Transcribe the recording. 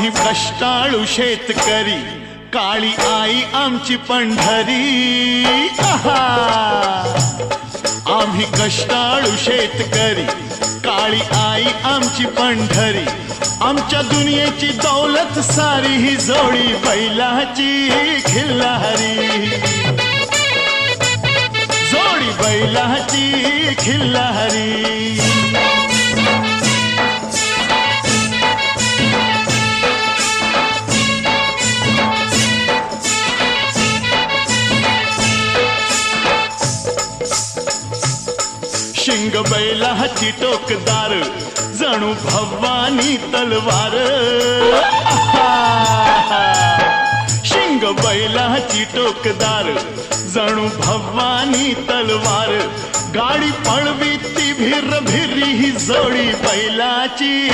आम्ही कष्टाळू शेतकरी, काळी आई आमची पंढरी. आहा! आम्ही कष्टाळू शेतकरी, काळी आई आमची पंढरी. आमच्या दुनियेची दौलत सारी ही जोडी बैलाची खिल्लारी, जोडी बैलाची खिल्लारी. शिंग बैलाची टोकदार, जणू भवानी तलवार. शिंग बैलाची टोकदार, जणू भवानी तलवार. गाडी पळवी ती भिर भिरी ही जोडी बैलाची